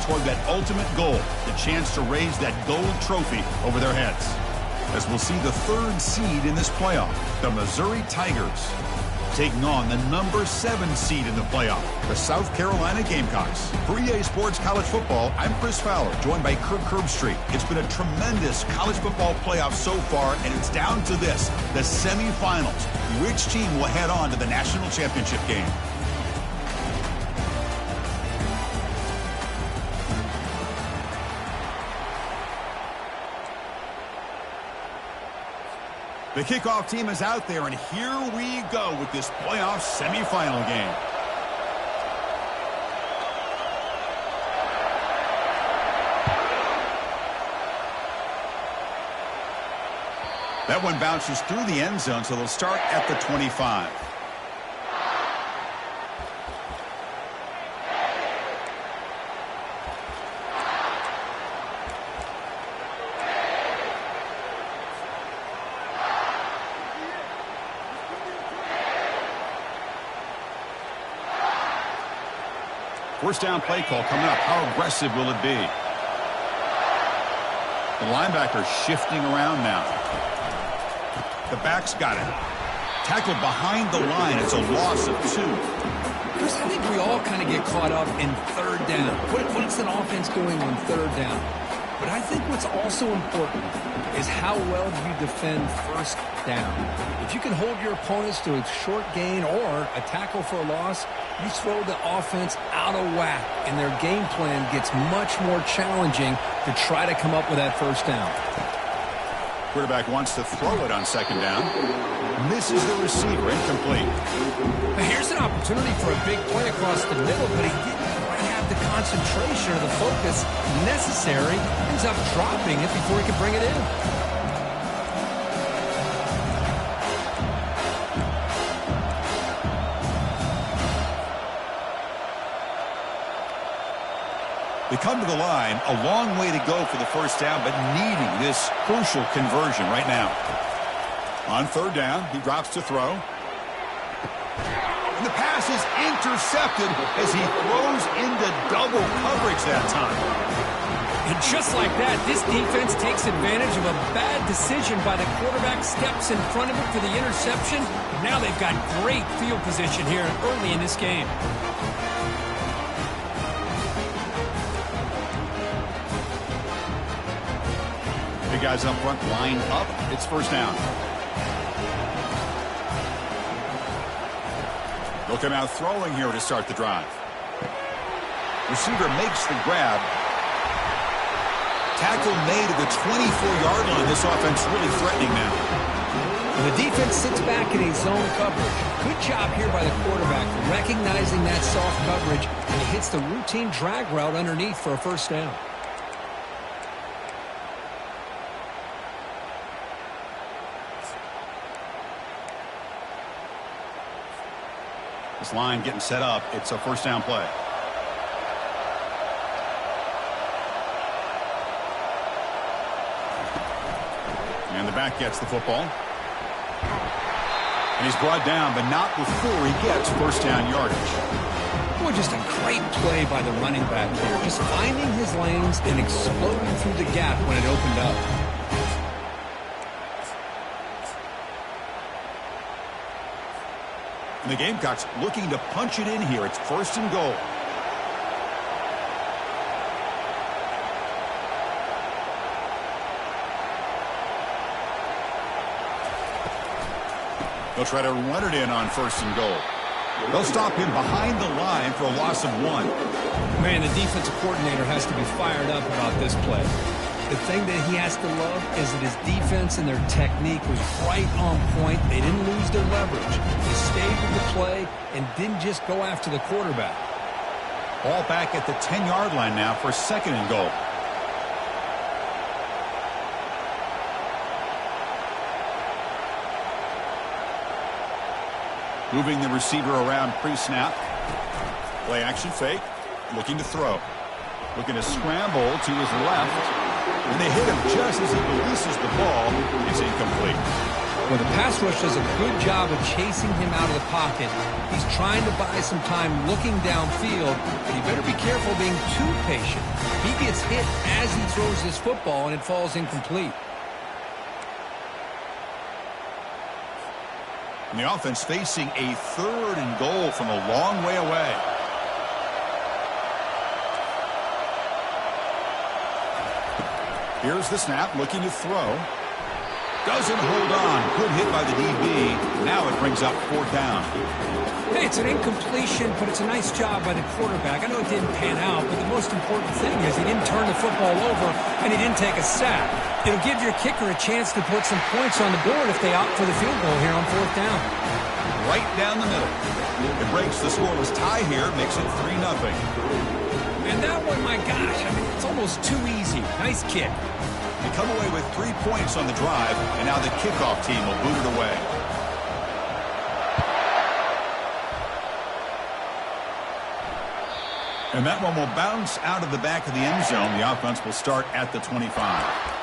toward that ultimate goal, the chance to raise that gold trophy over their heads. As we'll see the third seed in this playoff, the Missouri Tigers, taking on the number 7 seed in the playoff, the South Carolina Gamecocks. For EA Sports College Football, I'm Chris Fowler, joined by Kirk Herbstreit. It's been a tremendous college football playoff so far, and it's down to this, the semifinals. Which team will head on to the national championship game? The kickoff team is out there, and here we go with this playoff semifinal game. That one bounces through the end zone, so they'll start at the 25. First down play call coming up. How aggressive will it be? The linebacker shifting around now. The back's got it. Tackled behind the line. It's a loss of 2. Chris, I think we all kind of get caught up in third down. What's an offense doing on third down? But I think what's also important is how well you defend first down. If you can hold your opponents to a short gain or a tackle for a loss, you throw the offense out of whack, and their game plan gets much more challenging to try to come up with that first down. Quarterback wants to throw it on second down. Misses the receiver, incomplete. Now here's an opportunity for a big play across the middle, but he didn't quite have the concentration or the focus necessary. Ends up dropping it before he could bring it in. They come to the line, a long way to go for the first down, but needing this crucial conversion right now. On third down, he drops to throw. And the pass is intercepted as he throws into double coverage that time. And just like that, this defense takes advantage of a bad decision by the quarterback, steps in front of it for the interception. Now they've got great field position here early in this game. Big guys up front, line up. It's first down. They'll come out throwing here to start the drive. Receiver makes the grab. Tackle made at the 24-yard line. This offense really threatening now. And the defense sits back in a zone coverage. Good job here by the quarterback recognizing that soft coverage, and he hits the routine drag route underneath for a first down. This line getting set up. It's a first down play. And the back gets the football. And he's brought down, but not before he gets first down yardage. Boy, just a great play by the running back here. Just finding his lanes and exploding through the gap when it opened up. And the Gamecocks looking to punch it in here. It's first and goal. They'll try to run it in on first and goal. They'll stop him behind the line for a loss of 1. Man, the defensive coordinator has to be fired up about this play. The thing that he has to love is that his defense and their technique was right on point. They didn't lose their leverage. They stayed with the play and didn't just go after the quarterback. Ball back at the 10-yard line now for second and goal. Moving the receiver around pre-snap. Play action fake. Looking to throw. Looking to scramble to his left. And they hit him just as he releases the ball. It's incomplete. Well, the pass rush does a good job of chasing him out of the pocket. He's trying to buy some time looking downfield, but you better be careful being too patient. He gets hit as he throws this football, and it falls incomplete. And the offense facing a 3rd and goal from a long way away. Here's the snap, looking to throw. Doesn't hold on. Good hit by the DB. Now it brings up 4th down. Hey, it's an incompletion, but it's a nice job by the quarterback. I know it didn't pan out, but the most important thing is he didn't turn the football over and he didn't take a sack. It'll give your kicker a chance to put some points on the board if they opt for the field goal here on 4th down. Right down the middle. It breaks the scoreless tie here, makes it 3-0. And that one, my gosh, I mean, it's almost too easy. Nice kick. They come away with 3 points on the drive, and now the kickoff team will boot it away. And that one will bounce out of the back of the end zone. The offense will start at the 25.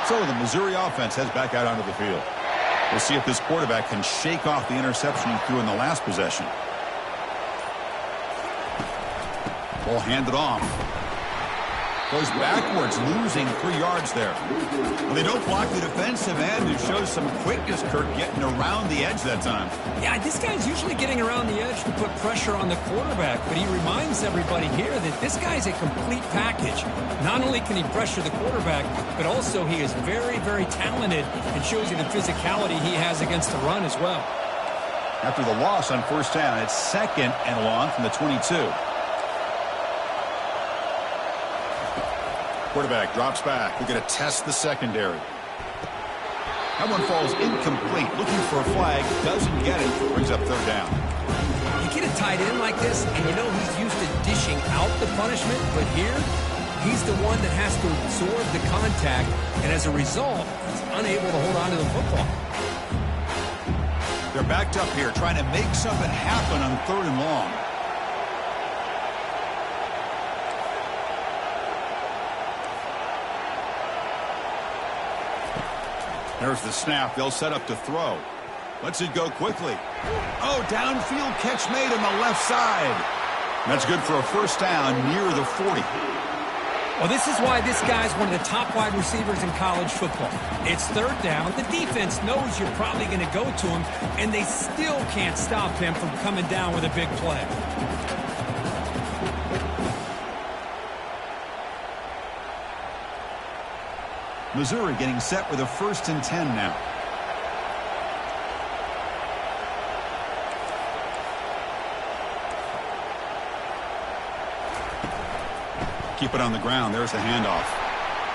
So the Missouri offense heads back out onto the field. We'll see if this quarterback can shake off the interception he threw in the last possession. Ball handed off. Goes backwards, losing 3 yards there. Well, they don't block the defensive end, who shows some quickness, Kirk, getting around the edge that time. Yeah, this guy's usually getting around the edge to put pressure on the quarterback, but he reminds everybody here that this guy's a complete package. Not only can he pressure the quarterback, but also he is very, very talented and shows you the physicality he has against the run as well. After the loss on 1st down, it's 2nd and long from the 22. Quarterback drops back. We're going to test the secondary. That one falls incomplete. Looking for a flag. Doesn't get it. Brings up 3rd down. You get a tight end like this, and you know he's used to dishing out the punishment, but here, he's the one that has to absorb the contact, and as a result, he's unable to hold on to the football. They're backed up here, trying to make something happen on 3rd and long. There's the snap. They'll set up to throw. Lets it go quickly. Oh, downfield catch made on the left side. That's good for a 1st down near the 40. Well, this is why this guy's one of the top wide receivers in college football. It's 3rd down. The defense knows you're probably going to go to him, and they still can't stop him from coming down with a big play. Missouri getting set with a 1st and 10 now. Keep it on the ground. There's the handoff.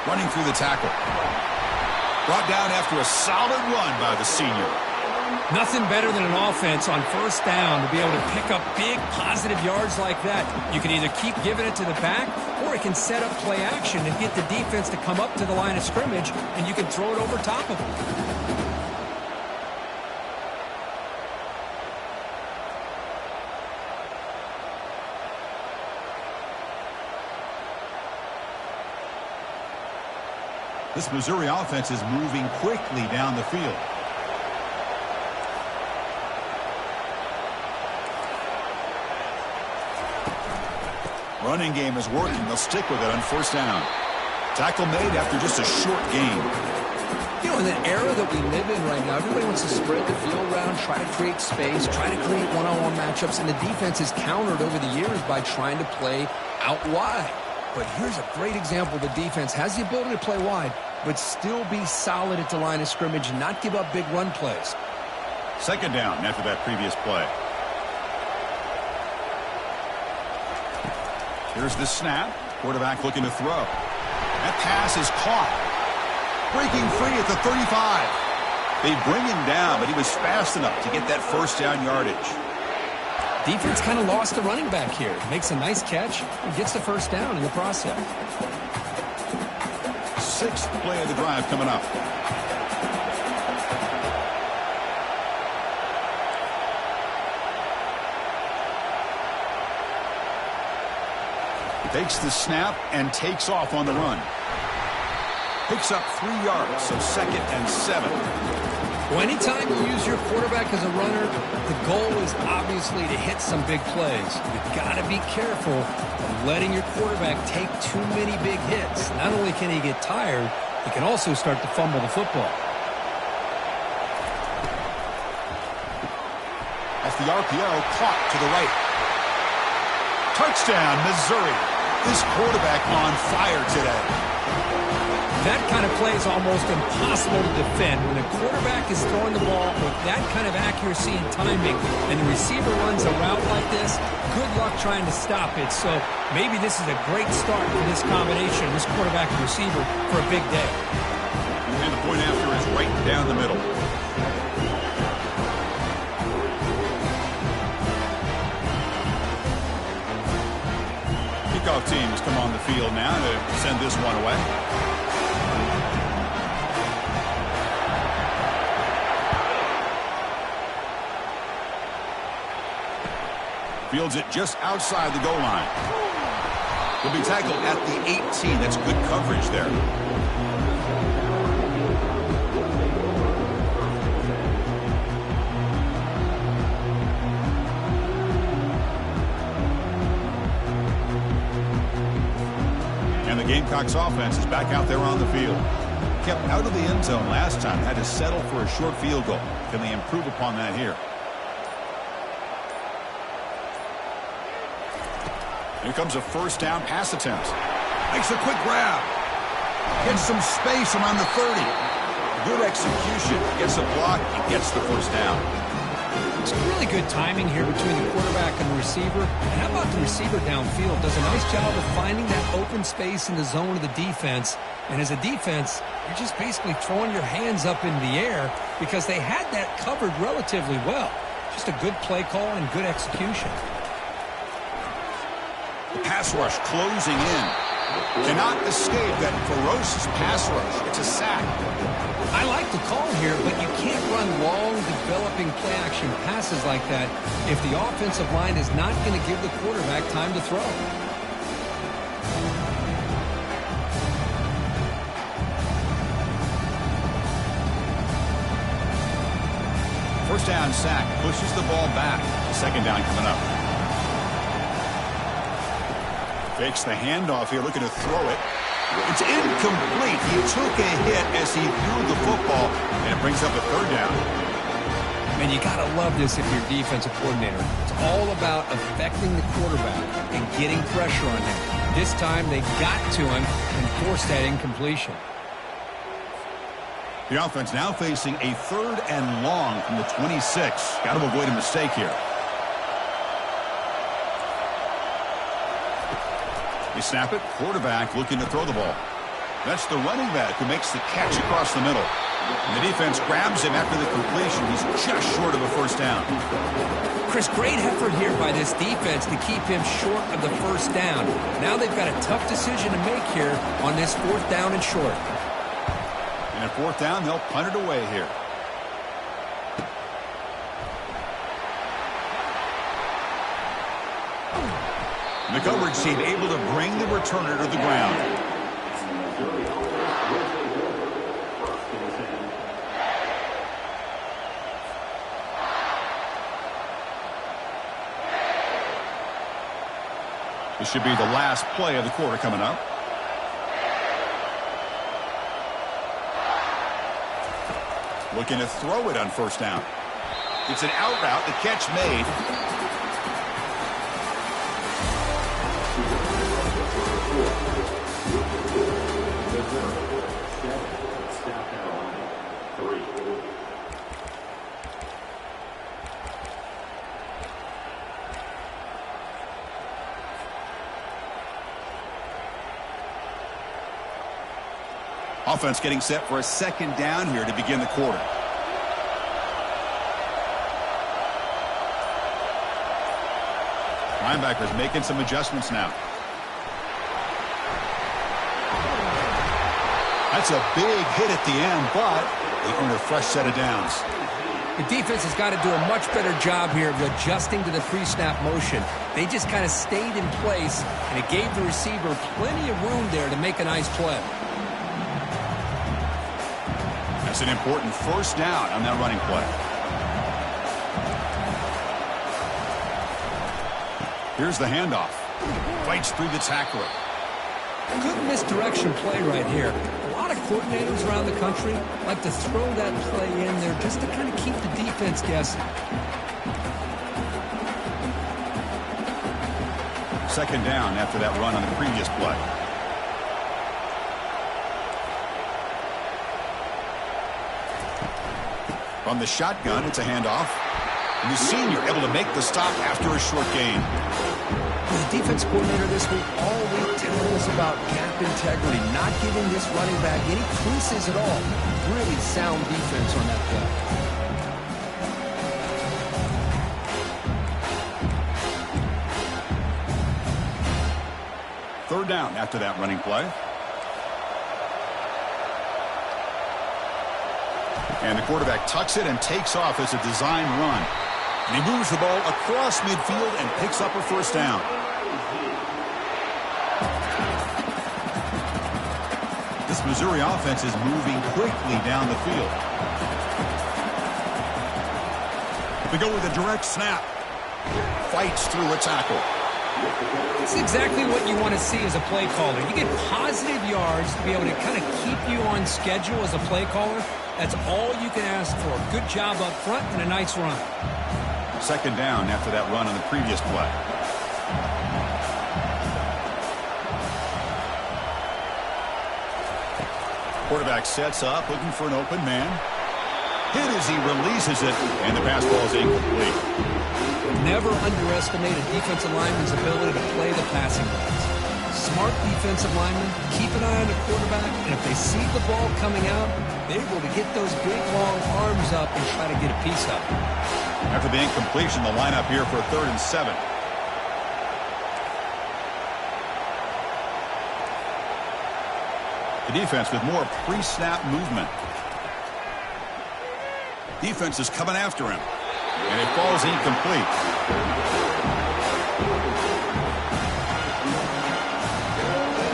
Running through the tackle. Brought down after a solid run by the senior. Nothing better than an offense on 1st down to be able to pick up big positive yards like that. You can either keep giving it to the back, or it can set up play action and get the defense to come up to the line of scrimmage, and you can throw it over top of them. This Missouri offense is moving quickly down the field. Running game is working. They'll stick with it on 1st down. Tackle made after just a short gain. You know, in the era that we live in right now, everybody wants to spread the field around, try to create space, try to create one-on-one matchups, and the defense has countered over the years by trying to play out wide. But here's a great example. The defense has the ability to play wide, but still be solid at the line of scrimmage and not give up big run plays. 2nd down after that previous play. Here's the snap. Quarterback looking to throw. That pass is caught. Breaking free at the 35. They bring him down, but he was fast enough to get that 1st down yardage. Defense kind of lost the running back here. Makes a nice catch and gets the 1st down in the process. 6th play of the drive coming up. Takes the snap and takes off on the run. Picks up 3 yards, so 2nd and 7. Well, anytime you use your quarterback as a runner, the goal is obviously to hit some big plays. You've got to be careful of letting your quarterback take too many big hits. Not only can he get tired, he can also start to fumble the football. Off the RPO, caught to the right. Touchdown, Missouri. This quarterback on fire today. That kind of play is almost impossible to defend. When the quarterback is throwing the ball with that kind of accuracy and timing, and the receiver runs a route like this, good luck trying to stop it. So maybe this is a great start for this combination, this quarterback and receiver, for a big day. And the point after is right down the middle. Kickoff teams come on the field now to send this one away. Fields it just outside the goal line. He'll be tackled at the 18. That's good coverage there. And the Gamecocks offense is back out there on the field. Kept out of the end zone last time. Had to settle for a short field goal. Can they improve upon that here? Here comes a first down pass attempt. Makes a quick grab. Gets some space around the 30. Good execution. Gets a block. He gets the first down. Some really good timing here between the quarterback and the receiver. And how about the receiver downfield? Does a nice job of finding that open space in the zone of the defense. And as a defense, you're just basically throwing your hands up in the air because they had that covered relatively well. Just a good play call and good execution. The pass rush closing in. Cannot escape that ferocious pass rush. It's a sack. I like the call here, but you can't run long, developing play-action passes like that if the offensive line is not going to give the quarterback time to throw. First down sack. Pushes the ball back. Second down coming up. Fakes the handoff here, looking to throw it. It's incomplete. He took a hit as he threw the football, and it brings up a third down. Man, you got to love this if you're a defensive coordinator. It's all about affecting the quarterback and getting pressure on him. This time, they got to him and forced that incompletion. The offense now facing a 3rd and long from the 26. Got to avoid a mistake here. They snap it. Quarterback looking to throw the ball. That's the running back who makes the catch across the middle. And the defense grabs him after the completion. He's just short of a first down. Chris, great effort here by this defense to keep him short of the first down. Now they've got a tough decision to make here on this 4th down and short. And at 4th down, they'll punt it away here. The coverage team able to bring the returner to the ground. This should be the last play of the quarter coming up. Looking to throw it on first down. It's an out route. The catch made. Offense getting set for a second down here to begin the quarter. Linebackers making some adjustments now. That's a big hit at the end, but they earn a fresh set of downs. The defense has got to do a much better job here of adjusting to the pre-snap motion. They just kind of stayed in place, and it gave the receiver plenty of room there to make a nice play. That's an important first down on that running play. Here's the handoff. Fights through the tackler. Good misdirection play right here. A lot of coordinators around the country like to throw that play in there just to kind of keep the defense guessing. Second down after that run on the previous play. From the shotgun, it's a handoff. And the senior able to make the stop after a short gain. The defense coordinator this week all week telling us about gap integrity, not giving this running back any creases at all. Really sound defense on that play. Third down after that running play. And the quarterback tucks it and takes off as a design run. And he moves the ball across midfield and picks up a first down. This Missouri offense is moving quickly down the field. We go with a direct snap. Fights through a tackle. It's exactly what you want to see as a play caller. You get positive yards to be able to kind of keep you on schedule as a play caller. That's all you can ask for. Good job up front and a nice run. Second down after that run on the previous play. Quarterback sets up, looking for an open man. Hit as he releases it, and the pass ball is incomplete. Never underestimate a defensive lineman's ability to play the passing lanes. Smart defensive linemen keep an eye on the quarterback, and if they see the ball coming out, they're able to get those big, long arms up and try to get a piece of it. After the incompletion, the lineup here for a 3rd and 7. The defense with more pre-snap movement. Defense is coming after him. And it falls incomplete.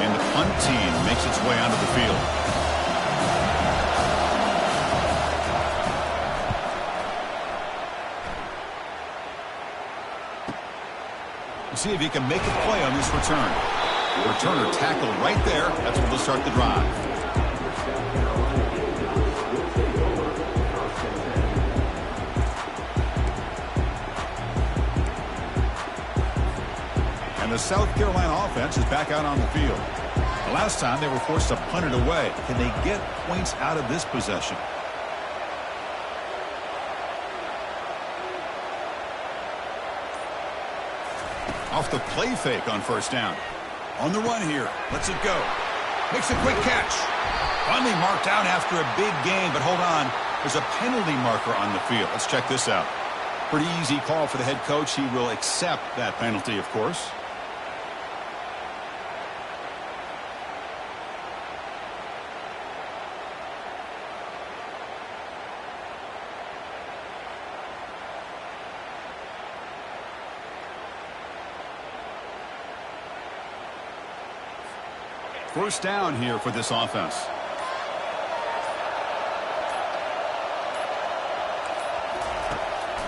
And the punt team makes its way onto the field. See if he can make a play on this return. Returner tackled right there. That's where they'll start the drive. And the South Carolina offense is back out on the field. The last time they were forced to punt it away. Can they get points out of this possession? Off the play fake on first down. On the run here. Lets it go. Makes a quick catch. Finally marked out after a big gain, but hold on. There's a penalty marker on the field. Let's check this out. Pretty easy call for the head coach. He will accept that penalty, of course. First down here for this offense.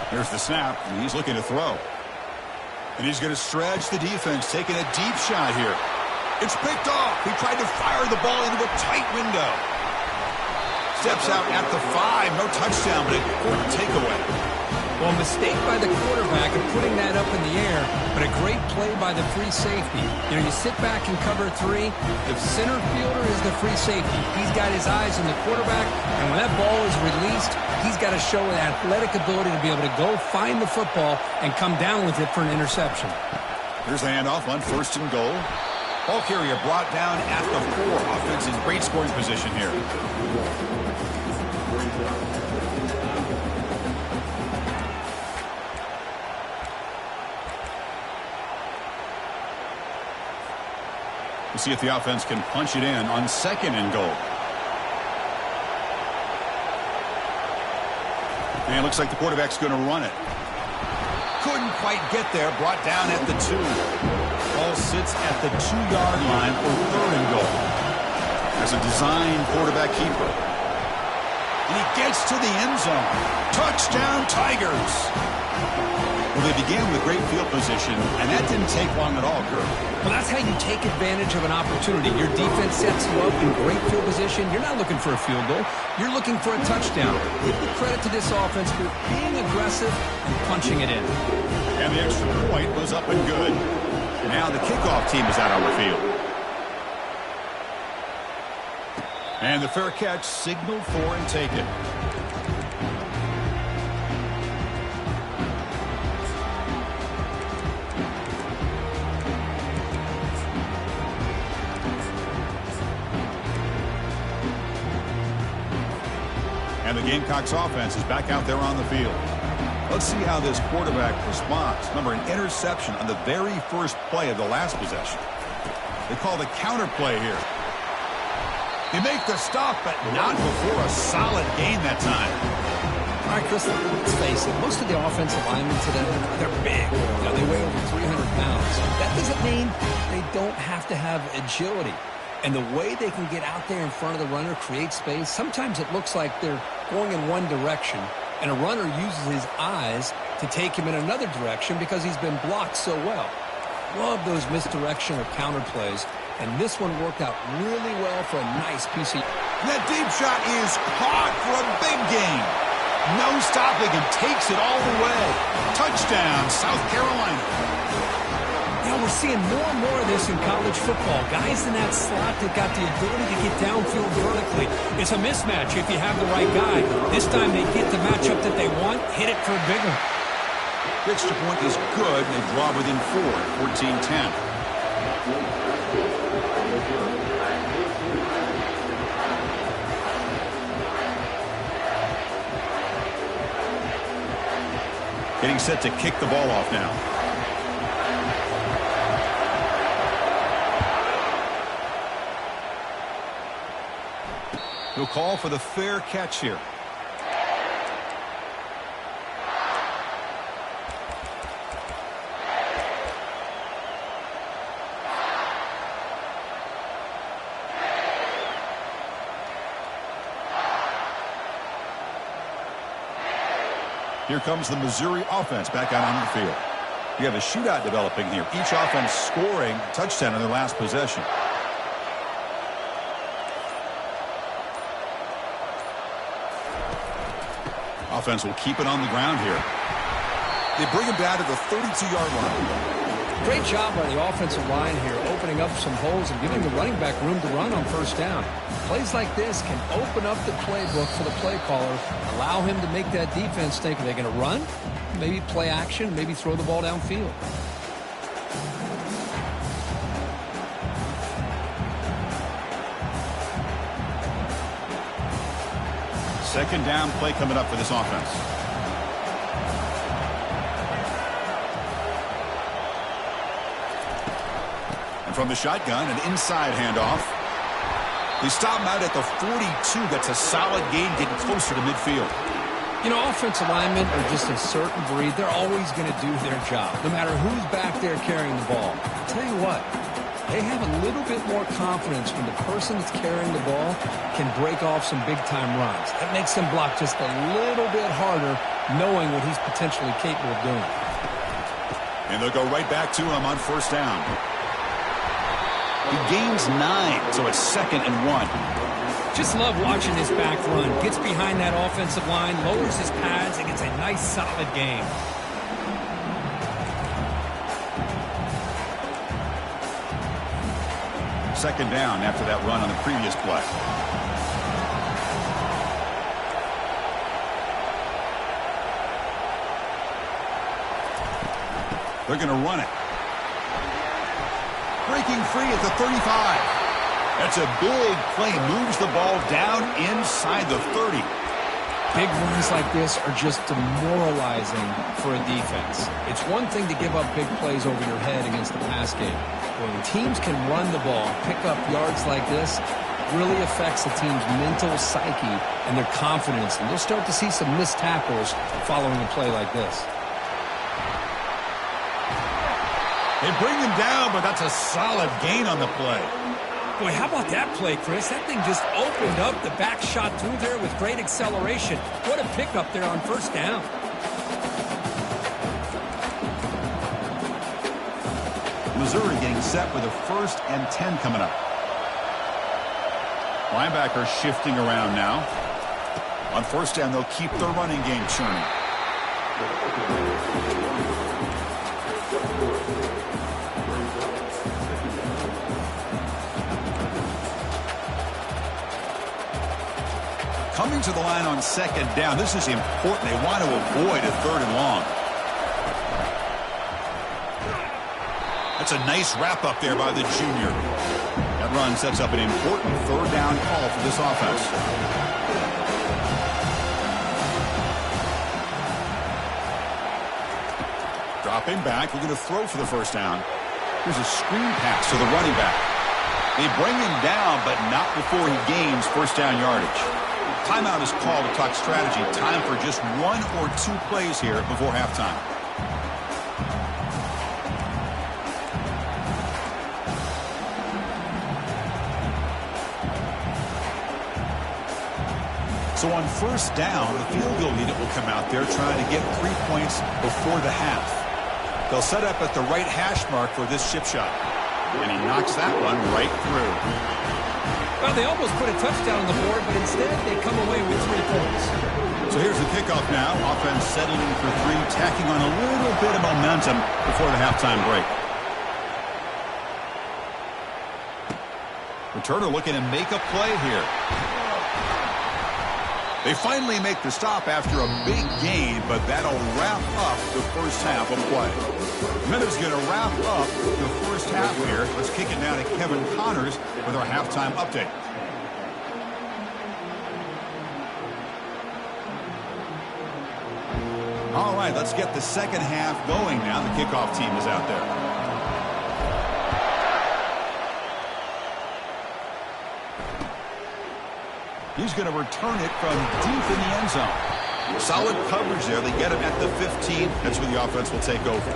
Here's the snap, and he's looking to throw. And he's going to stretch the defense, taking a deep shot here. It's picked off. He tried to fire the ball into a tight window. Steps out at the 5. No touchdown, but a important takeaway. Well, mistake by the quarterback of putting that up in the air, but a great play by the free safety. You know, you sit back and cover 3. The center fielder is the free safety. He's got his eyes on the quarterback, and when that ball is released, he's got to show an athletic ability to be able to go find the football and come down with it for an interception. Here's the handoff on 1st and goal. Ball carrier brought down at the 4. Offense in great scoring position here. We'll see if the offense can punch it in on 2nd and goal. And it looks like the quarterback's going to run it. Couldn't quite get there. Brought down at the 2. Ball sits at the 2-yard line for 3rd and goal. As a design quarterback keeper. And he gets to the end zone. Touchdown, Tigers. Well, they began with great field position, and that didn't take long at all, Kurt. Well, that's how you take advantage of an opportunity. Your defense sets you up in great field position. You're not looking for a field goal. You're looking for a touchdown. Give the credit to this offense for being aggressive and punching it in. And the extra point was up and good. Now the kickoff team is out on the field. And the fair catch signaled for and taken. And the Gamecocks offense is back out there on the field. Let's see how this quarterback responds. Remember, an interception on the very first play of the last possession. They call the counter play here. They make the stop, but not before a solid gain that time. All right, Chris, let's face it. Most of the offensive linemen today, they're big. You know, they weigh over 300 pounds. That doesn't mean they don't have to have agility. And the way they can get out there in front of the runner, create space, sometimes it looks like they're going in one direction, and a runner uses his eyes to take him in another direction because he's been blocked so well. Love those misdirection or counter plays, and this one worked out really well for a nice piece of... That deep shot is caught for a big gain. No stopping him, takes it all the way. Touchdown, South Carolina. You know, we're seeing more and more of this in college football. Guys in that slot that got the ability to get downfield vertically. It's a mismatch if you have the right guy. This time they get the matchup that they want, hit it for a big one. The extra point is good. They draw within 4, 14-10. Getting set to kick the ball off now. He'll call for the fair catch here. Here comes the Missouri offense back out on the field. You have a shootout developing here. Each offense scoring a touchdown in their last possession. Offense will keep it on the ground here. They bring him down to the 32-yard line. Great job by the offensive line here, opening up some holes and giving the running back room to run on first down. Plays like this can open up the playbook for the play caller, allow him to make that defense think, are they going to run? Maybe play action, maybe throw the ball downfield. Second down play coming up for this offense. And from the shotgun, an inside handoff. They stop him out at the 42. That's a solid gain, getting closer to midfield. You know, offensive linemen are just a certain breed. They're always going to do their job, no matter who's back there carrying the ball. I'll tell you what, they have a little bit more confidence when the person that's carrying the ball can break off some big-time runs. That makes them block just a little bit harder, knowing what he's potentially capable of doing. And they'll go right back to him on first down. He gains 9, so it's 2nd and 1. Just love watching this back run. Gets behind that offensive line, lowers his pads, and gets a nice, solid gain. Second down after that run on the previous play. They're going to run it. Breaking free at the 35. That's a big play. Moves the ball down inside the 30. Big runs like this are just demoralizing for a defense. It's one thing to give up big plays over your head against the pass game. When teams can run the ball, pick up yards like this, really affects the team's mental psyche and their confidence, and you'll start to see some missed tackles following a play like this. They bring him down, but that's a solid gain on the play. Boy, how about that play, Chris? That thing just opened up the back shot through there with great acceleration. What a pickup there on first down. Missouri getting set with a 1st and 10 coming up. Linebackers shifting around now. On first down, they'll keep their running game churning. Coming to the line on 2nd down. This is important. They want to avoid a 3rd and long. That's a nice wrap up there by the junior. That run sets up an important 3rd down call for this offense. Dropping back, looking to throw for the 1st down. Here's a screen pass to the running back. They bring him down, but not before he gains 1st down yardage. Timeout is called to talk strategy. Time for just 1 or 2 plays here before halftime. So on 1st down, the field goal unit will come out there trying to get 3 points before the half. They'll set up at the right hash mark for this chip shot. And he knocks that one right through. Well, they almost put a touchdown on the board, but instead they come away with 3 points. So here's the kickoff now. Offense settling for 3, tacking on a little bit of momentum before the halftime break. Returner looking to make a play here. They finally make the stop after a big gain, but that'll wrap up the first half of play. Minutes going to wrap up the first half here. Let's kick it now to Kevin Connors with our halftime update. All right, let's get the second half going now. The kickoff team is out there. He's going to return it from deep in the end zone. Solid coverage there. They get him at the 15. That's where the offense will take over.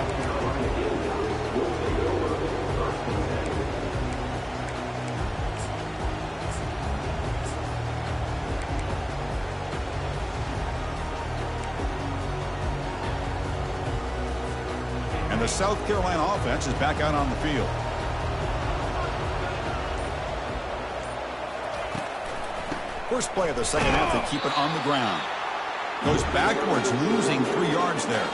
And the South Carolina offense is back out on the field. First play of the second half, they keep it on the ground. Goes backwards, losing 3 yards there.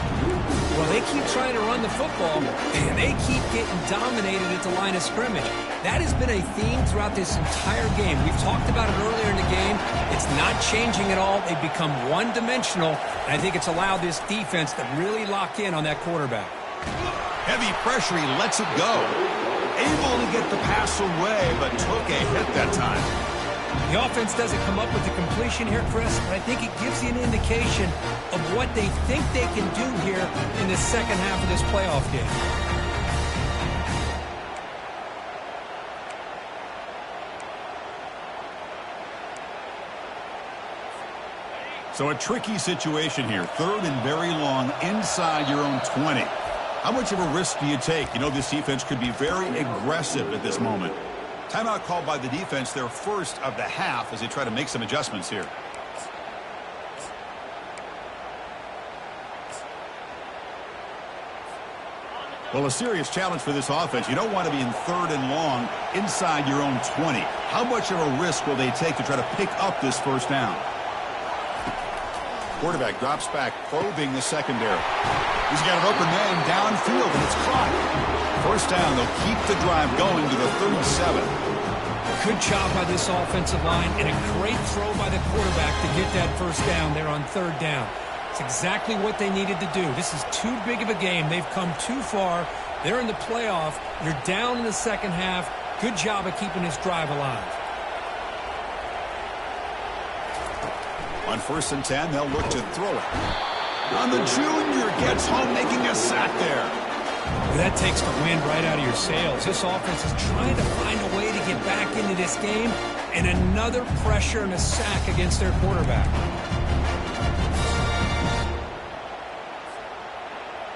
Well, they keep trying to run the football, and they keep getting dominated at the line of scrimmage. That has been a theme throughout this entire game. We've talked about it earlier in the game. It's not changing at all. They've become one-dimensional, and I think it's allowed this defense to really lock in on that quarterback. Heavy pressure, he lets it go. Able to get the pass away, but took a hit that time. The offense doesn't come up with the completion here, Chris, but I think it gives you an indication of what they think they can do here in the second half of this playoff game. So a tricky situation here. 3rd and very long inside your own 20. How much of a risk do you take? You know this defense could be very aggressive at this moment. Timeout called by the defense, their first of the half, as they try to make some adjustments here. Well, a serious challenge for this offense. You don't want to be in 3rd and long inside your own 20. How much of a risk will they take to try to pick up this first down? Quarterback drops back, probing the secondary. He's got an open man downfield, and it's caught. First down, they'll keep the drive going to the 37. Good job by this offensive line, and a great throw by the quarterback to get that first down there on 3rd down. It's exactly what they needed to do. This is too big of a game. They've come too far. They're in the playoff. You're down in the second half. Good job of keeping this drive alive. On 1st and 10, they'll look to throw it. And the junior gets home, making a sack there. That takes the wind right out of your sails. This offense is trying to find a way to get get back into this game, and another pressure and a sack against their quarterback.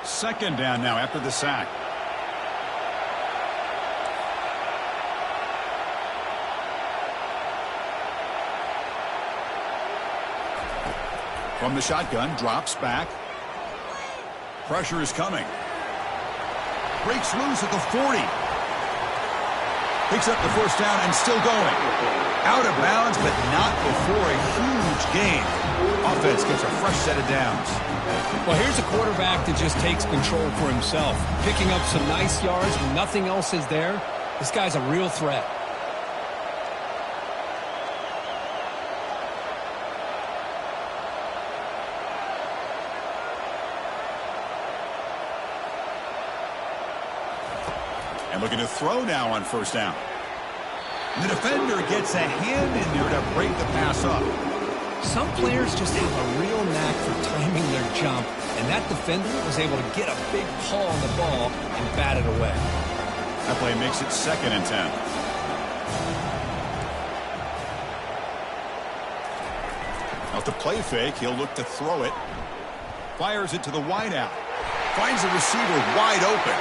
Second down now after the sack. From the shotgun, drops back. Pressure is coming. Breaks loose at the 40. Picks up the first down and still going. Out of bounds, but not before a huge gain. Offense gets a fresh set of downs. Well, here's a quarterback that just takes control for himself. Picking up some nice yards when nothing else is there. This guy's a real threat. And looking to throw now on first down. The defender gets a hand in there to break the pass up. Some players just have a real knack for timing their jump, and that defender was able to get a big paw on the ball and bat it away. That play makes it 2nd and 10. Off the play fake, he'll look to throw it. Fires it to the wideout. Finds the receiver wide open.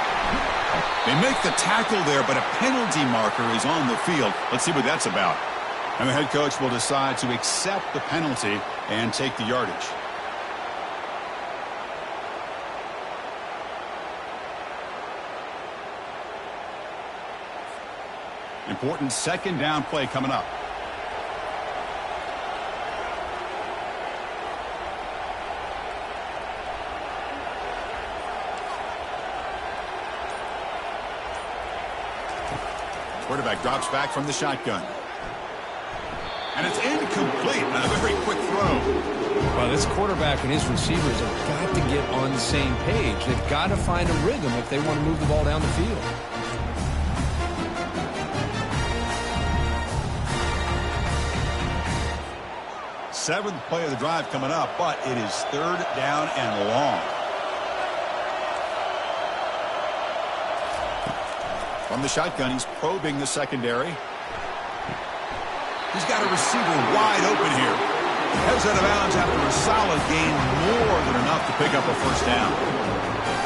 They make the tackle there, but a penalty marker is on the field. Let's see what that's about. And the head coach will decide to accept the penalty and take the yardage. Important second down play coming up. Quarterback drops back from the shotgun. And it's incomplete on a very quick throw. Well, this quarterback and his receivers have got to get on the same page. They've got to find a rhythm if they want to move the ball down the field. Seventh play of the drive coming up, but it is 3rd down and long. From the shotgun, he's probing the secondary. He's got a receiver wide open here. Heads out of bounds after a solid gain, more than enough to pick up a first down.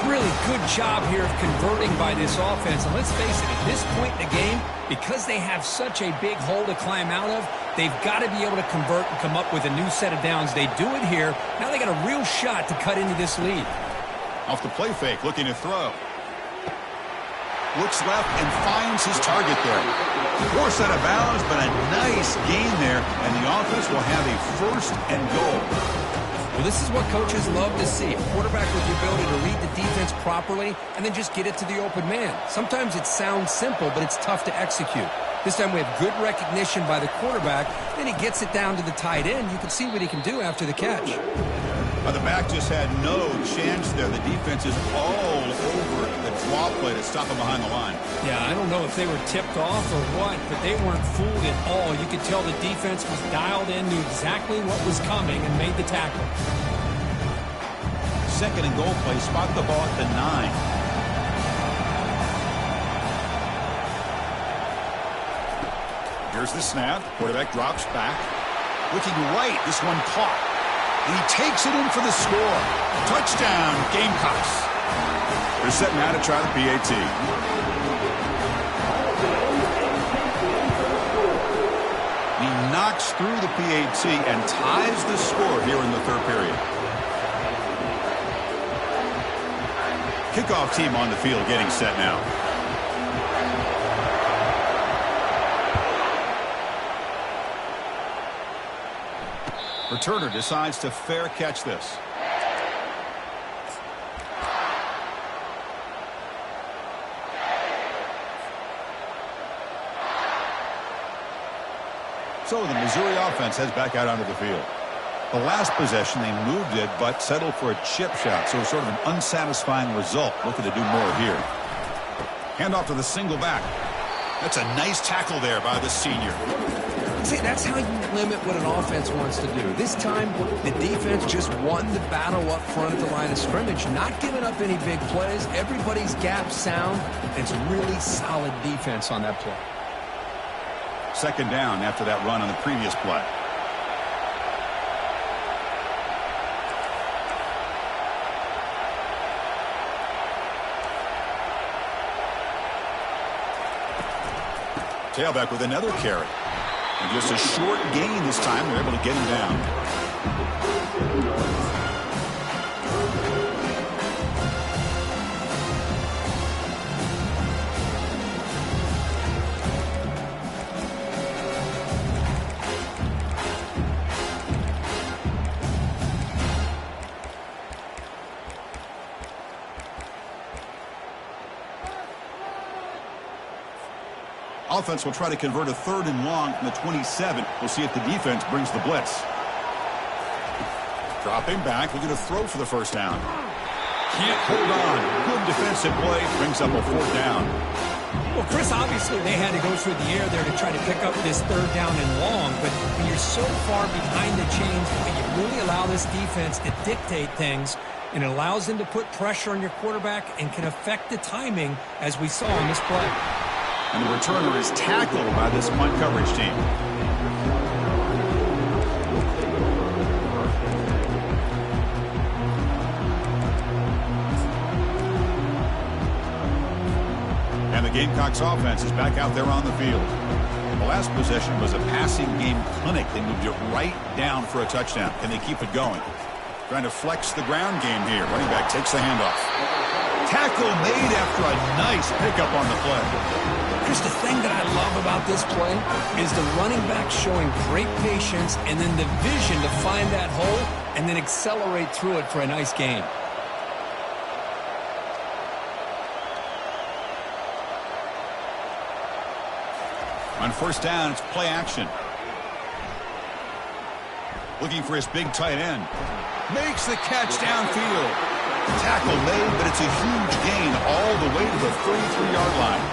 Really good job here of converting by this offense. And let's face it, at this point in the game, because they have such a big hole to climb out of, they've got to be able to convert and come up with a new set of downs. They do it here. Now they got a real shot to cut into this lead. Off the play fake, looking to throw. Looks left and finds his target there. Forced out of bounds, but a nice gain there, and the offense will have a 1st and goal. Well, this is what coaches love to see. A quarterback with the ability to read the defense properly and then just get it to the open man. Sometimes it sounds simple, but it's tough to execute. This time we have good recognition by the quarterback. Then he gets it down to the tight end. You can see what he can do after the catch. The back just had no chance there. The defense is all over the draw play to stop him behind the line. Yeah, I don't know if they were tipped off or what, but they weren't fooled at all. You could tell the defense was dialed in, knew exactly what was coming, and made the tackle. 2nd and goal play, spot the ball at the 9. Here's the snap. Quarterback drops back. Looking right, this one caught. And he takes it in for the score. Touchdown, Gamecocks. They're set now to try the PAT. He knocks through the PAT and ties the score here in the 3rd period. Kickoff team on the field getting set now. Returner decides to fair catch this. So the Missouri offense heads back out onto the field. The last possession, they moved it, but settled for a chip shot. So sort of an unsatisfying result. Looking to do more here. Handoff to the single back. That's a nice tackle there by the senior. See, that's how you limit what an offense wants to do. This time, the defense just won the battle up front at the line of scrimmage, not giving up any big plays. Everybody's gap sound. It's really solid defense on that play. Second down after that run on the previous play. Tailback with another carry. And just a short gain this time. They're able to get him down. Offense will try to convert a 3rd and long from the 27. We'll see if the defense brings the blitz. Dropping back, looking to throw for the first down. Can't hold on. Good defensive play. Brings up a 4th down. Well, Chris, obviously they had to go through the air there to try to pick up this 3rd down and long. But when you're so far behind the chains, you really allow this defense to dictate things. And it allows them to put pressure on your quarterback and can affect the timing, as we saw in this play. And the returner is tackled by this punt coverage team. And the Gamecocks offense is back out there on the field. The last possession was a passing game clinic. They moved it right down for a touchdown. Can they keep it going? Trying to flex the ground game here. Running back takes the handoff. Tackle made after a nice pickup on the play. Just the thing that I love about this play is the running back showing great patience and then the vision to find that hole and then accelerate through it for a nice gain. On first down, it's play action. Looking for his big tight end. Makes the catch downfield. Tackle made, but it's a huge gain all the way to the 33-yard line.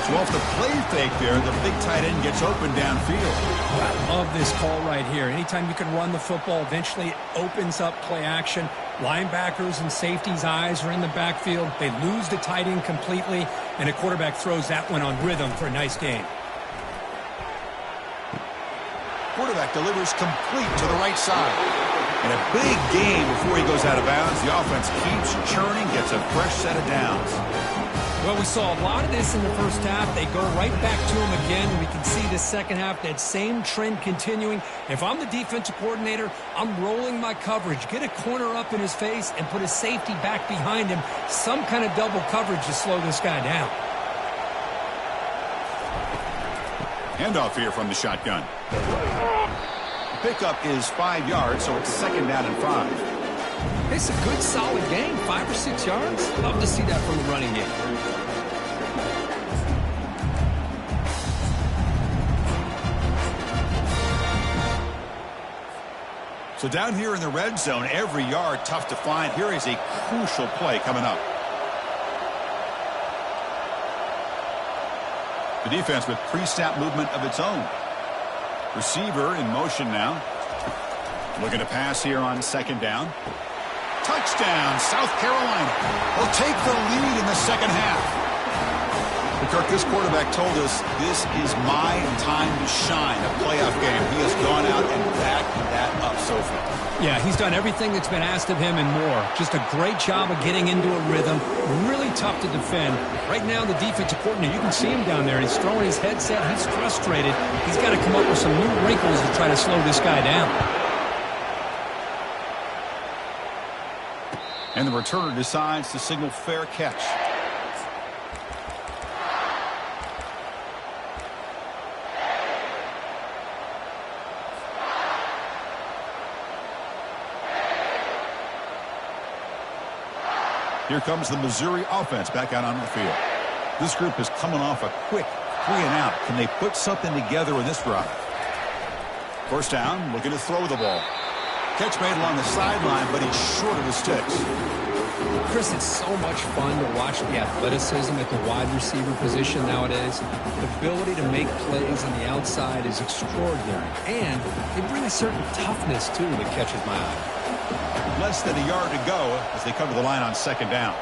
So off the play fake there, the big tight end gets open downfield. I love this call right here. Anytime you can run the football, eventually it opens up play action. Linebackers and safeties' eyes are in the backfield. They lose the tight end completely, and a quarterback throws that one on rhythm for a nice gain. Quarterback delivers complete to the right side. And a big gain before he goes out of bounds. The offense keeps churning, gets a fresh set of downs. Well, we saw a lot of this in the first half. They go right back to him again. We can see the second half, that same trend continuing. If I'm the defensive coordinator, I'm rolling my coverage. Get a corner up in his face and put a safety back behind him. Some kind of double coverage to slow this guy down. Handoff here from the shotgun. Pickup is 5 yards, so it's 2nd down and 5. It's a good, solid gain, 5 or 6 yards. Love to see that from the running game. So down here in the red zone, every yard tough to find. Here is a crucial play coming up. The defense with pre-snap movement of its own. Receiver in motion now. Looking to pass here on 2nd down. Touchdown, South Carolina. Will take the lead in the second half. Kirk, this quarterback told us this is my time to shine, a playoff game. He has gone out and backed that up so far. Yeah, he's done everything that's been asked of him and more. Just a great job of getting into a rhythm. Really tough to defend. Right now, the defensive coordinator, you can see him down there. He's throwing his headset. He's frustrated. He's got to come up with some new wrinkles to try to slow this guy down. And the returner decides to signal fair catch. Here comes the Missouri offense back out onto the field. This group is coming off a quick 3 and out. Can they put something together in this drive? First down, looking to throw the ball. Catch made along the sideline, but he's short of the sticks. Chris, it's so much fun to watch the athleticism at the wide receiver position nowadays. The ability to make plays on the outside is extraordinary. And they bring a certain toughness, too, that catches my eye. Less than a yard to go as they come to the line on 2nd down.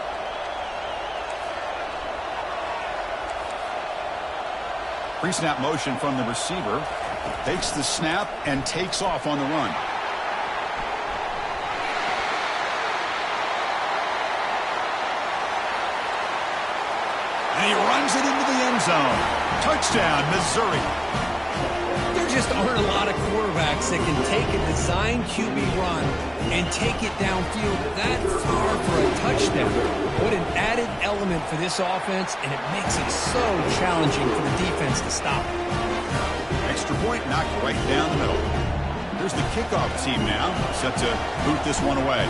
Pre-snap motion from the receiver. Takes the snap and takes off on the run. And he runs it into the end zone. Touchdown, Missouri. There just aren't a lot of quarterbacks that can take a design QB run and take it downfield that far for a touchdown. What an added element for this offense, and it makes it so challenging for the defense to stop. Extra point knocked right down the middle. Here's the kickoff team now, set to boot this one away.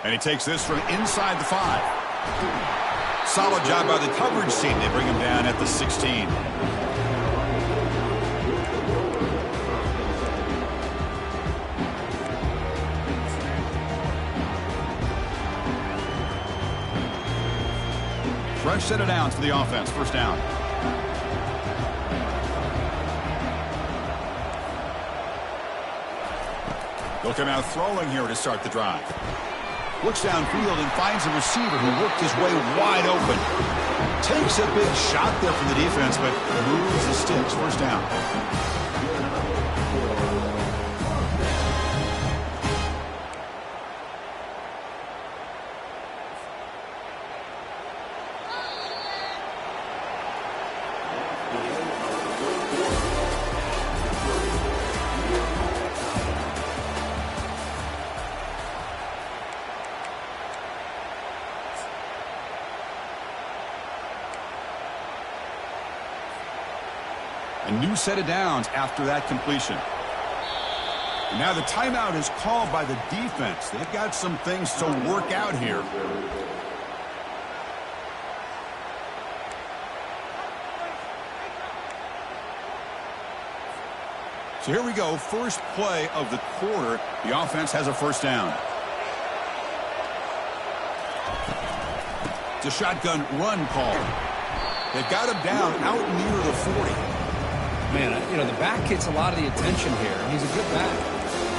And he takes this from inside the 5. Solid job by the coverage team. They bring him down at the 16. Fresh set of downs for the offense. First down. They'll come out throwing here to start the drive. Looks downfield and finds a receiver who worked his way wide open. Takes a big shot there from the defense, but moves the sticks. First down. A new set of downs after that completion. And now the timeout is called by the defense. They've got some things to work out here. So here we go. First play of the quarter. The offense has a first down. It's a shotgun run call. They've got him down out near the 40. Man, you know, the back gets a lot of the attention here. He's a good back.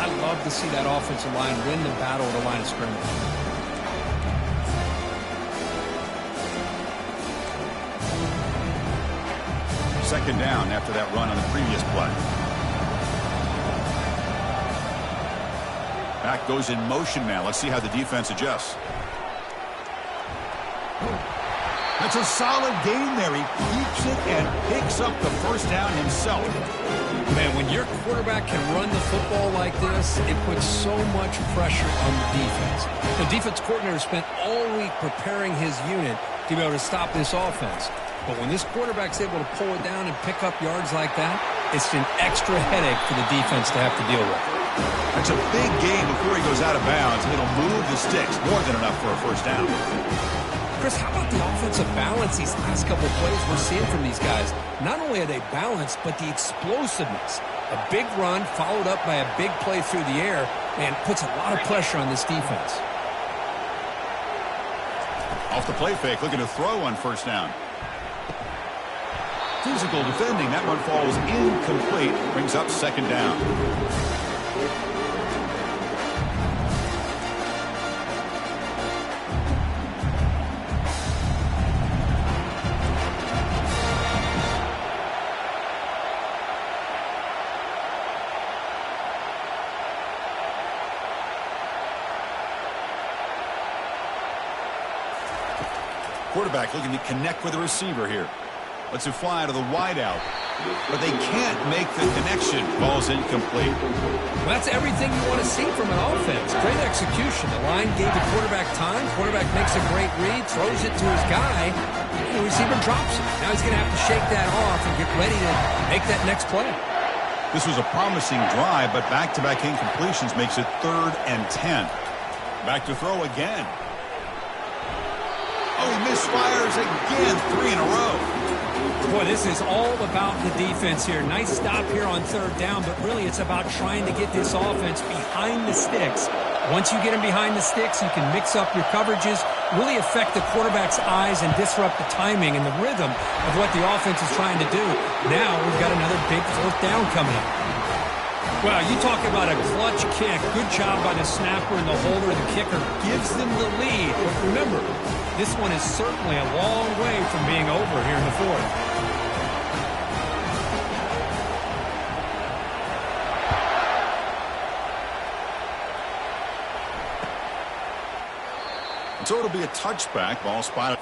I love to see that offensive line win the battle at the line of scrimmage. Second down after that run on the previous play. Back goes in motion now. Let's see how the defense adjusts. That's a solid gain there. He keeps it and picks up the first down himself. Man, when your quarterback can run the football like this, it puts so much pressure on the defense. The defense coordinator spent all week preparing his unit to be able to stop this offense. But when this quarterback's able to pull it down and pick up yards like that, it's an extra headache for the defense to have to deal with. That's a big gain before he goes out of bounds. It'll move the sticks more than enough for a first down. Chris, how about the offensive balance these last couple of plays we're seeing from these guys? Not only are they balanced, but the explosiveness. A big run followed up by a big play through the air, and puts a lot of pressure on this defense. Off the play fake, looking to throw on first down. Physical defending. That one falls incomplete. Brings up second down. Quarterback looking to connect with the receiver here. Lets it fly to the wideout. But they can't make the connection. Ball's incomplete. Well, that's everything you want to see from an offense. Great execution. The line gave the quarterback time. Quarterback makes a great read, throws it to his guy, and the receiver drops it. Now he's going to have to shake that off and get ready to make that next play. This was a promising drive, but back-to-back incompletions makes it 3rd and 10. Back to throw again. Oh, he misfires again, 3 in a row. Boy, this is all about the defense here. Nice stop here on 3rd down, but really it's about trying to get this offense behind the sticks. Once you get them behind the sticks, you can mix up your coverages, really affect the quarterback's eyes and disrupt the timing and the rhythm of what the offense is trying to do. Now we've got another big 4th down coming up. Well, you talk about a clutch kick. Good job by the snapper and the holder. The kicker gives them the lead. But remember, this one is certainly a long way from being over here in the fourth. So it'll be a touchback. Ball spotted.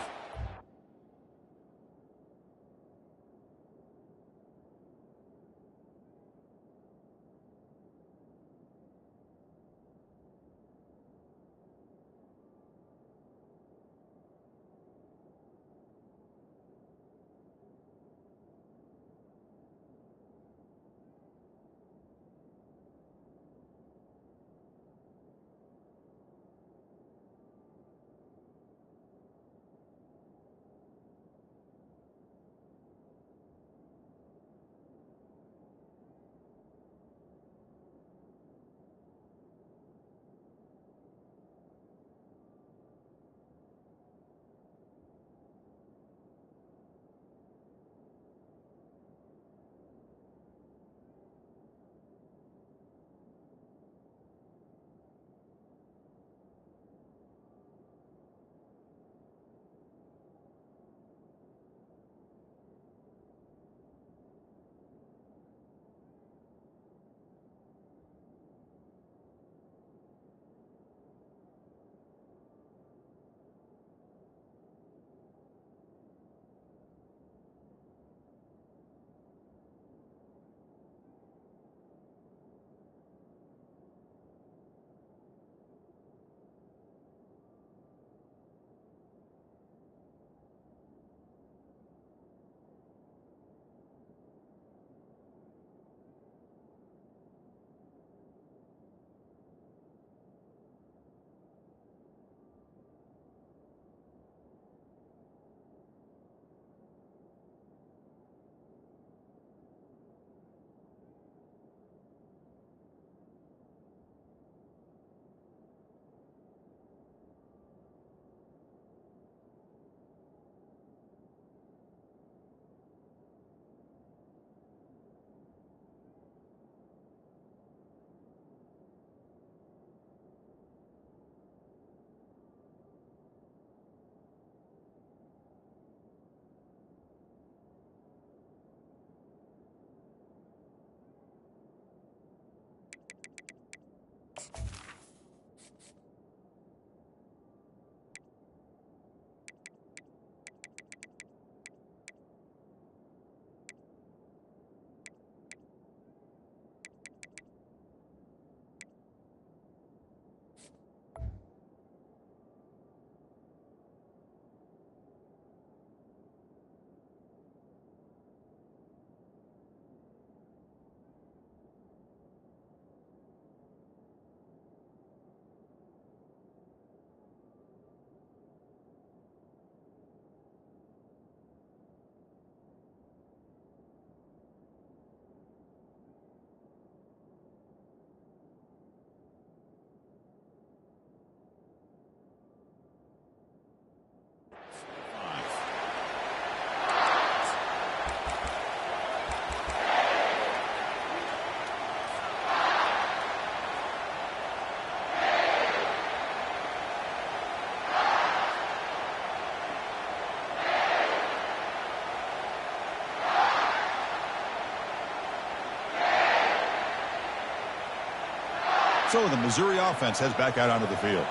So the Missouri offense heads back out onto the field.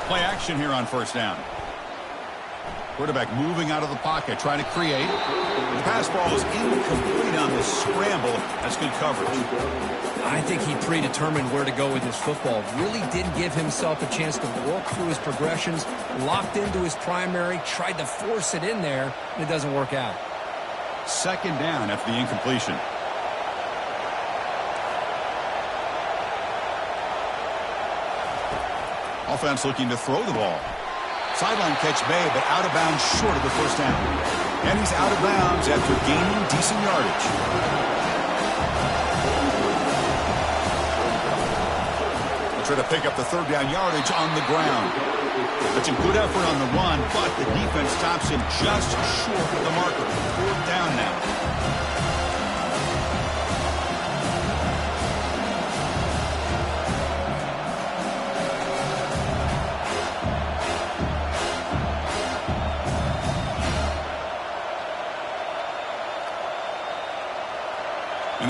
Play action here on first down. Quarterback moving out of the pocket, trying to create. The pass ball is incomplete on the scramble. That's good coverage. I think he predetermined where to go with his football. Really didn't give himself a chance to work through his progressions. Locked into his primary, tried to force it in there, and it doesn't work out. Second down after the incompletion. Offense looking to throw the ball. Sideline catch made, but out of bounds short of the first down. And he's out of bounds after gaining decent yardage. They'll try to pick up the third down yardage on the ground. That's a good effort on the run, but the defense stops him just short of the marker. Fourth down now.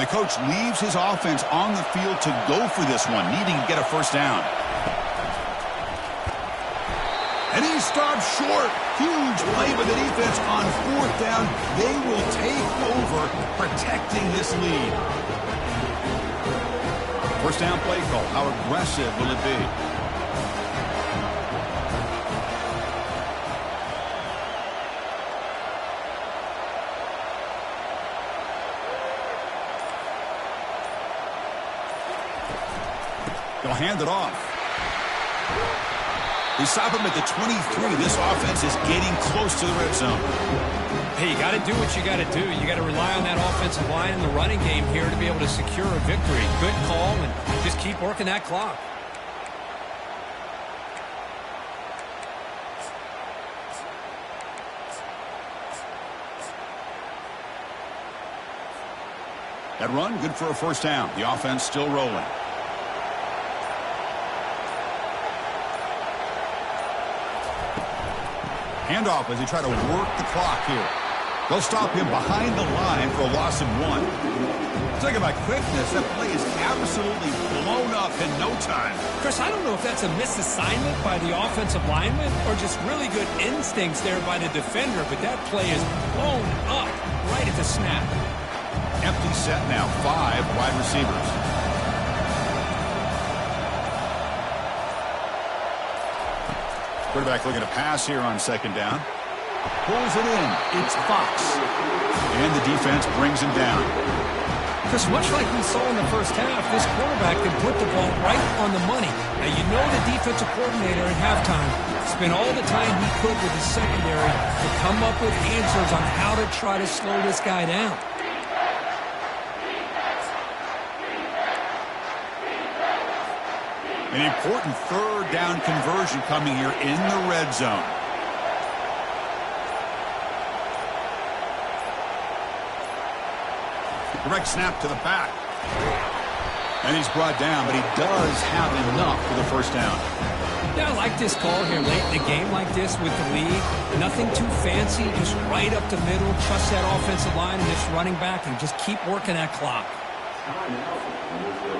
the coach leaves his offense on the field to go for this one, needing to get a first down. And he stopped short. Huge play by the defense on fourth down. They will take over, protecting this lead. First down play call. How aggressive will it be? They'll hand it off. They stop him at the 23. This offense is getting close to the red zone. Hey, you got to do what you got to do. You got to rely on that offensive line in the running game here to be able to secure a victory. Good call, and just keep working that clock. That run, good for a first down. The offense still rolling. Handoff as they try to work the clock here. They'll stop him behind the line for a loss of 1. Talk about quickness. That play is absolutely blown up in no time. Chris, I don't know if that's a misassignment by the offensive lineman or just really good instincts there by the defender, but that play is blown up right at the snap. Empty set now, 5 wide receivers. Quarterback looking to pass here on second down. Pulls it in. It's Fox. And the defense brings him down. Chris, much like we saw in the first half, this quarterback can put the ball right on the money. Now, you know the defensive coordinator at halftime spent all the time he could with his secondary to come up with answers on how to try to slow this guy down. An important third down conversion coming here in the red zone. Direct snap to the back. And he's brought down, but he does have enough for the first down. Yeah, I like this call here late in the game like this with the lead. Nothing too fancy, just right up the middle. Trust that offensive line and this running back and just keep working that clock.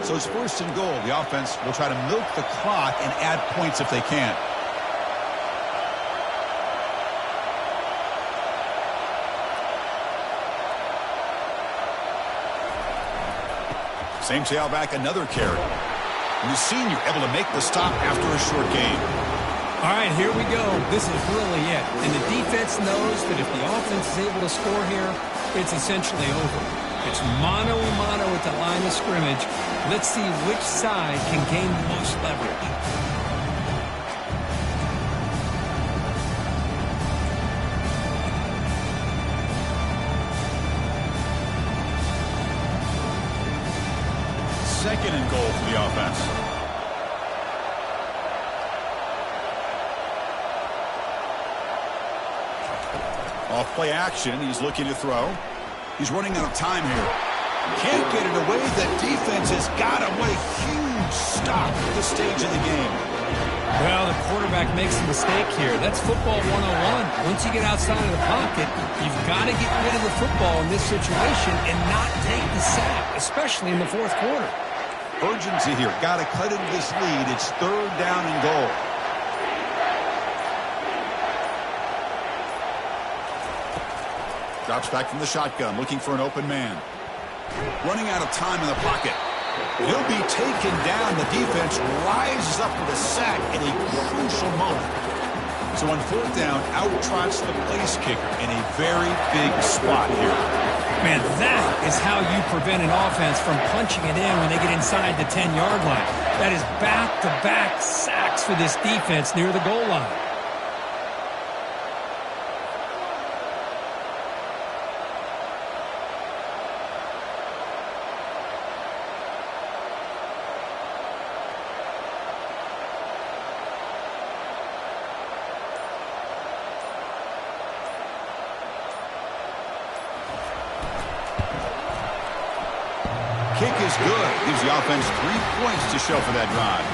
So it's first and goal. The offense will try to milk the clock and add points if they can. Same tailback, another carry. And the senior able to make the stop after a short game. All right, here we go. This is really it. And the defense knows that if the offense is able to score here, it's essentially over. It's mano-a-mano at the line of scrimmage. Let's see which side can gain the most leverage. Second and goal for the offense. Off play action. He's looking to throw. He's running out of time here. Can't get it away. The defense has got him. What a huge stop at this stage of the game. Well, the quarterback makes a mistake here. That's football 101. Once you get outside of the pocket, you've got to get rid of the football in this situation and not take the sack, especially in the fourth quarter. Urgency here. Got to cut into this lead. It's third down and goal. Drops back from the shotgun, looking for an open man. Running out of time in the pocket. He'll be taken down. The defense rises up with a sack in a crucial moment. So on fourth down, out trots the place kicker in a very big spot here. Man, that is how you prevent an offense from punching it in when they get inside the 10-yard line. That is back-to-back sacks for this defense near the goal line. Kick is good. Gives the offense 3 points to show for that drive.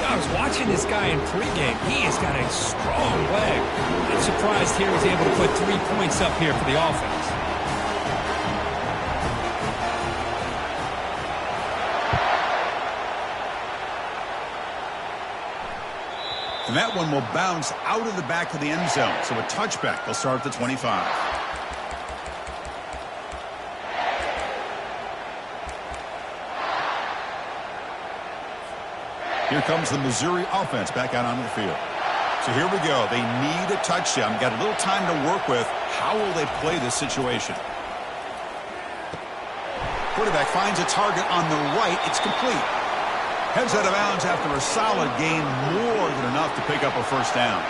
I was watching this guy in pregame. He has got a strong leg. I'm surprised here he's able to put 3 points up here for the offense. And that one will bounce out of the back of the end zone. So a touchback. They'll start at the 25. Here comes the Missouri offense back out onto the field. So here we go. They need a touchdown. Got a little time to work with. How will they play this situation? Quarterback finds a target on the right. It's complete. Heads out of bounds after a solid gain, more than enough to pick up a first down.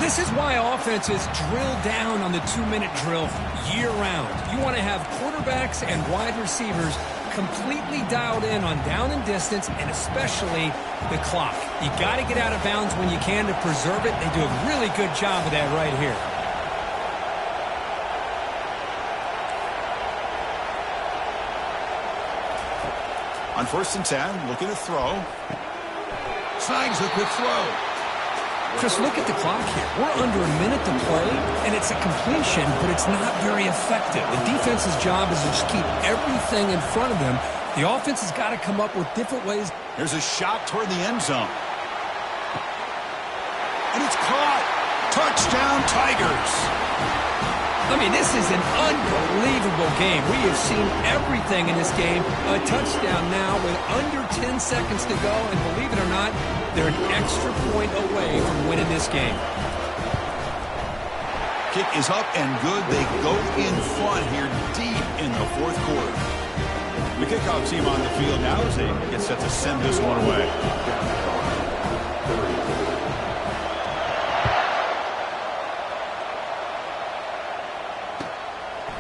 This is why offenses drill down on the 2-minute drill year-round. You want to have quarterbacks and wide receivers completely dialed in on down and distance, and especially the clock. You got to get out of bounds when you can to preserve it. They do a really good job of that right here. On 1st and 10, looking to throw. Snags the quick throw. Chris, look at the clock here. We're under a minute to play, and it's a completion, but it's not very effective. The defense's job is to just keep everything in front of them. The offense has got to come up with different ways. Here's a shot toward the end zone. And it's caught. Touchdown, Tigers. I mean, this is an unbelievable game. We have seen everything in this game. A touchdown now with under 10 seconds to go, and believe it or not, they're an extra point away from winning this game. Kick is up and good. They go in front here deep in the 4th quarter. The kickoff team on the field now as they get set to send this one away.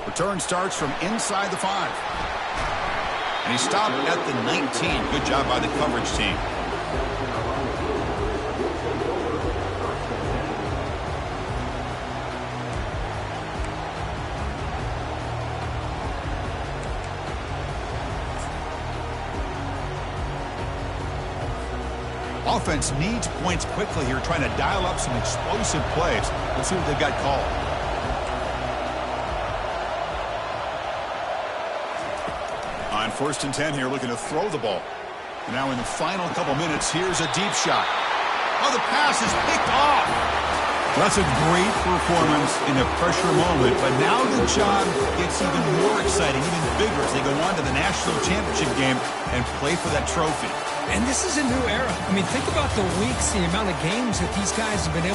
Return starts from inside the 5. And he stopped at the 19. Good job by the coverage team. Offense needs points quickly here, trying to dial up some explosive plays. Let's see what they've got called. On 1st and 10 here, looking to throw the ball. And now in the final couple minutes, here's a deep shot. Oh, the pass is picked off. That's a great performance in a pressure moment, but now the job gets even more exciting, even bigger as they go on to the national championship game and play for that trophy. And this is a new era. I mean, think about the weeks, the amount of games that these guys have been able